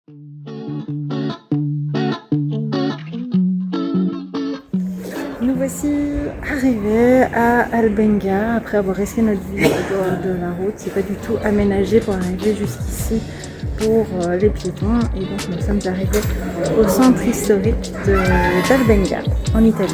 Nous voici arrivés à Albenga après avoir risqué notre vie au bord de la route. C'est pas du tout aménagé pour arriver jusqu'ici pour les piétons, et donc nous sommes arrivés au centre historique d'Albenga en Italie.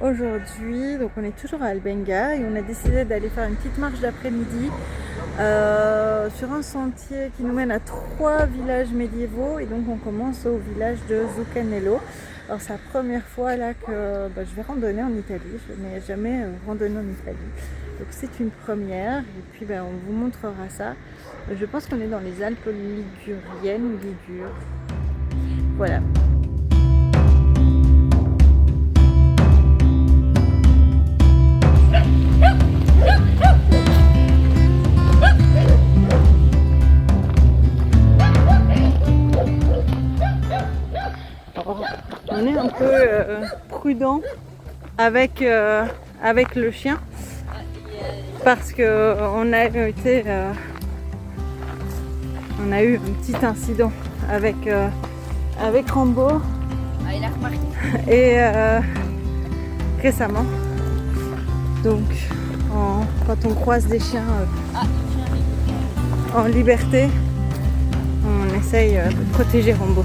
Aujourd'hui, donc on est toujours à Albenga et on a décidé d'aller faire une petite marche d'après-midi sur un sentier qui nous mène à 3 villages médiévaux, et donc on commence au village de Zuccanello. Alors c'est la première fois là que je vais randonner en Italie, je n'ai jamais randonné en Italie, donc c'est une première, et puis on vous montrera ça. Je pense qu'on est dans les Alpes liguriennes ou ligures, voilà. On est un peu prudent avec le chien parce que on a eu un petit incident avec Rambo et récemment. Donc quand on croise des chiens en liberté, on essaye de protéger Rambo.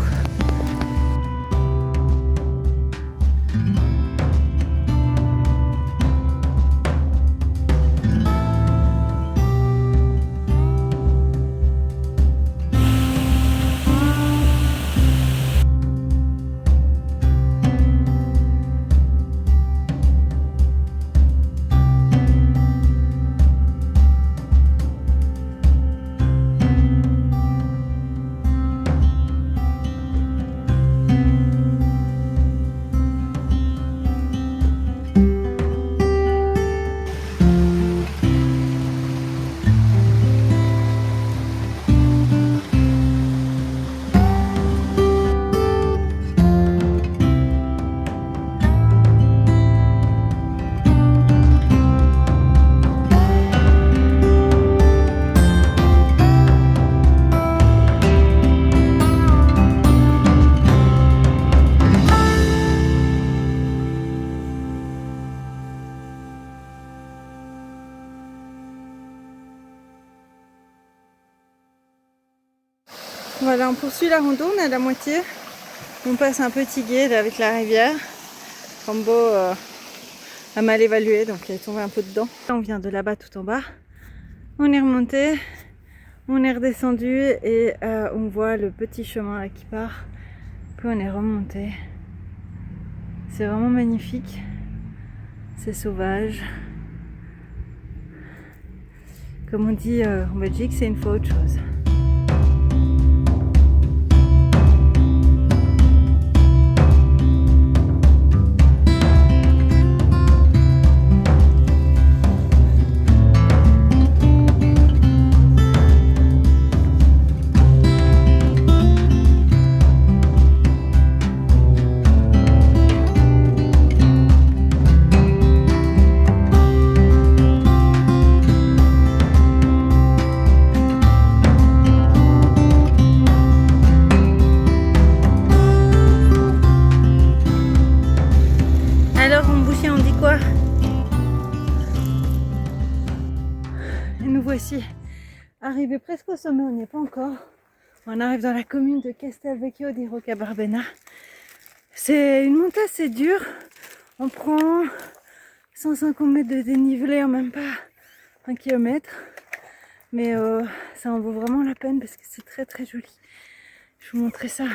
Voilà, on poursuit la rando, on est à la moitié. On passe un petit gué avec la rivière. Rambo a mal évalué, donc il est tombé un peu dedans. On vient de là-bas tout en bas. On est remonté, on est redescendu et on voit le petit chemin là qui part. Puis on est remonté. C'est vraiment magnifique. C'est sauvage. Comme on dit en Belgique, c'est une fois autre chose. nous voici arrivés presque au sommet, on n'y est pas encore. On arrive dans la commune de Castelvecchio di Roccabarbena. C'est une montée assez dure. On prend 150 mètres de dénivelé en même pas 1 kilomètre. Mais ça en vaut vraiment la peine parce que c'est très très joli. Je vais vous montrer ça.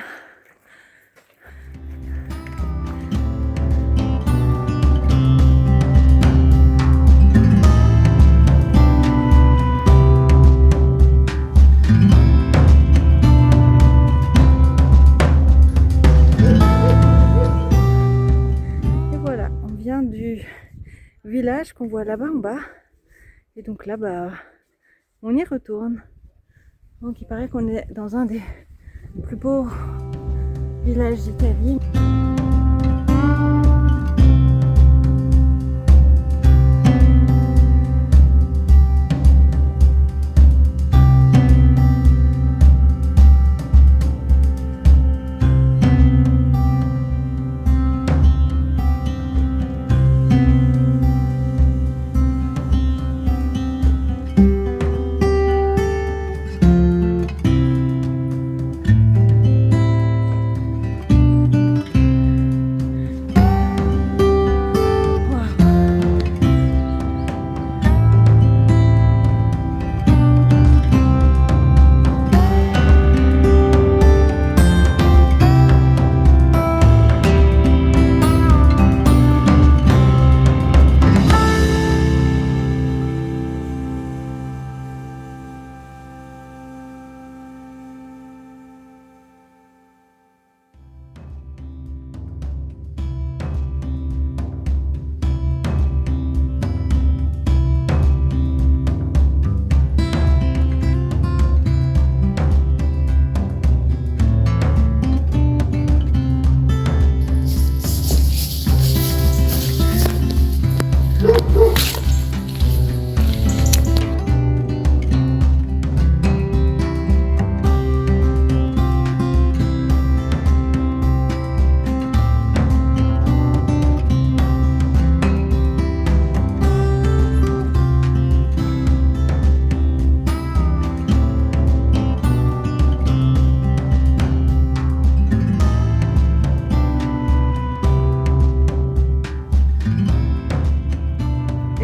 Du village qu'on voit là-bas en bas, et donc là on y retourne. Donc il paraît qu'on est dans un des plus beaux villages d'Italie.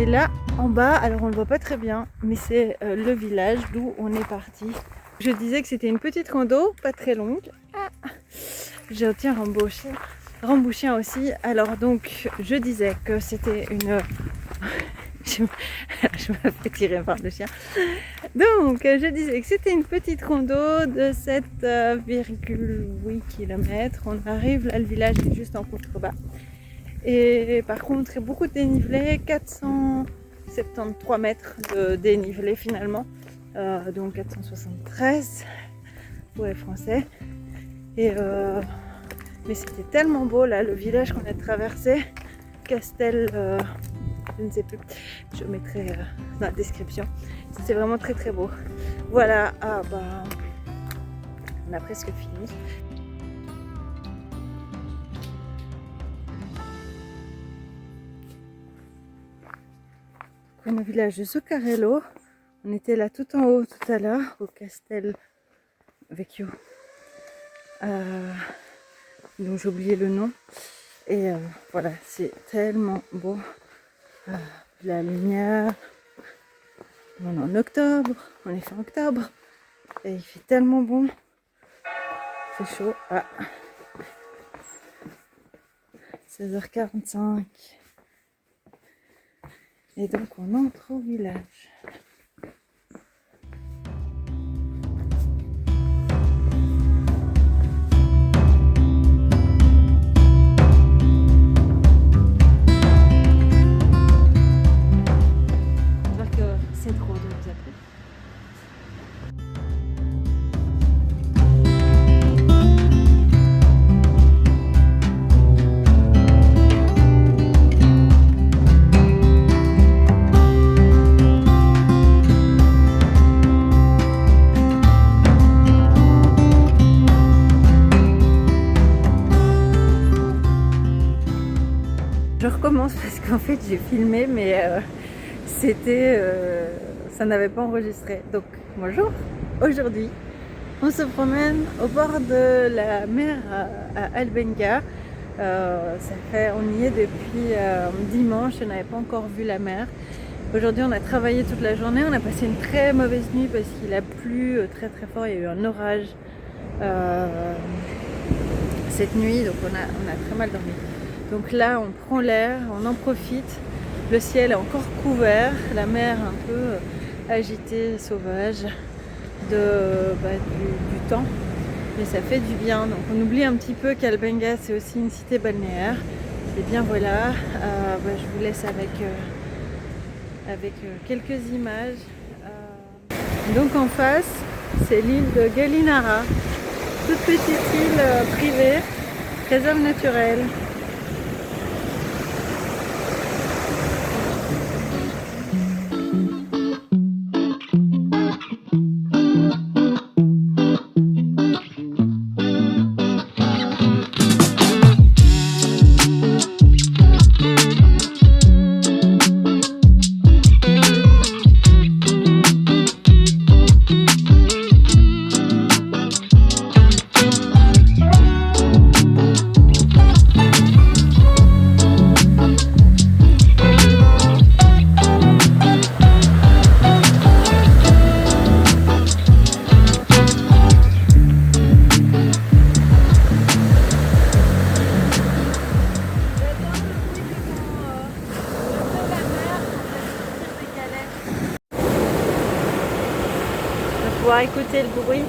Et là en bas, alors on ne le voit pas très bien, mais c'est le village d'où on est parti. Je disais que c'était une petite rando, pas très longue. Ah, je tiens Rambouchien aussi. Alors donc je disais que c'était une... je me fais tirer par le chien. Donc je disais que c'était une petite rando de 7,8 km. On arrive, là le village est juste en contrebas. Et par contre, il y a beaucoup de dénivelé, 473 mètres de dénivelé finalement, donc 473 pour les Français. Et mais c'était tellement beau là, le village qu'on a traversé, Castel, je ne sais plus, je mettrai dans la description. C'était vraiment très très beau. Voilà, on a presque fini. Au village de Zuccarello, on était là tout en haut tout à l'heure au Castelvecchio, dont j'ai oublié le nom, et voilà, c'est tellement beau, la lumière, on est en octobre, on est fin octobre et il fait tellement bon, c'est chaud, 16h45. Et donc on entre au village. J'espère que cette rando vous a plu. Je recommence parce qu'en fait j'ai filmé mais c'était ça n'avait pas enregistré. Donc bonjour, aujourd'hui on se promène au bord de la mer à Albenga. On y est depuis dimanche, on n'avait pas encore vu la mer. Aujourd'hui on a travaillé toute la journée, on a passé une très mauvaise nuit parce qu'il a plu très très fort, il y a eu un orage cette nuit, donc on a très mal dormi. Donc là on prend l'air, on en profite, le ciel est encore couvert, la mer un peu agitée, sauvage du temps, mais ça fait du bien. Donc on oublie un petit peu qu'Albenga c'est aussi une cité balnéaire. Et bien voilà, je vous laisse avec quelques images. Donc en face c'est l'île de Galinara, toute petite île privée, réserve naturelle. Pouvoir écouter le bruit.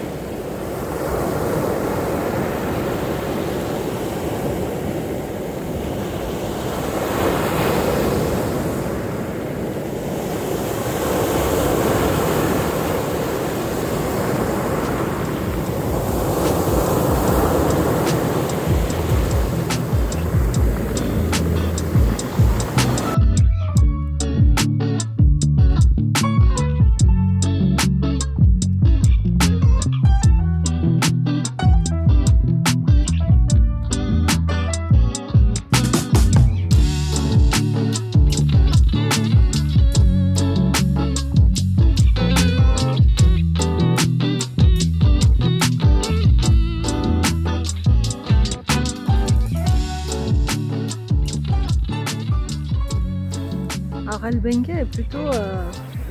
Alors Albenga est plutôt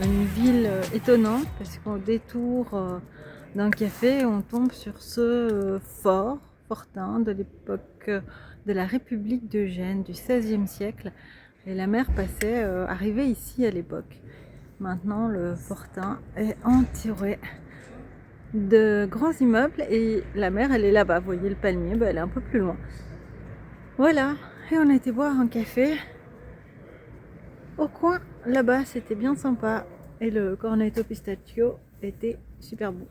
une ville étonnante parce qu'au détour d'un café, on tombe sur ce fortin de l'époque de la République de Gênes du XVIe siècle. Et la mer arrivait ici à l'époque. Maintenant, le fortin est entouré de grands immeubles et la mer, elle est là-bas. Vous voyez le palmier, elle est un peu plus loin. Voilà, et on a été boire un café au coin, là-bas, c'était bien sympa et le cornetto pistachio était super bon.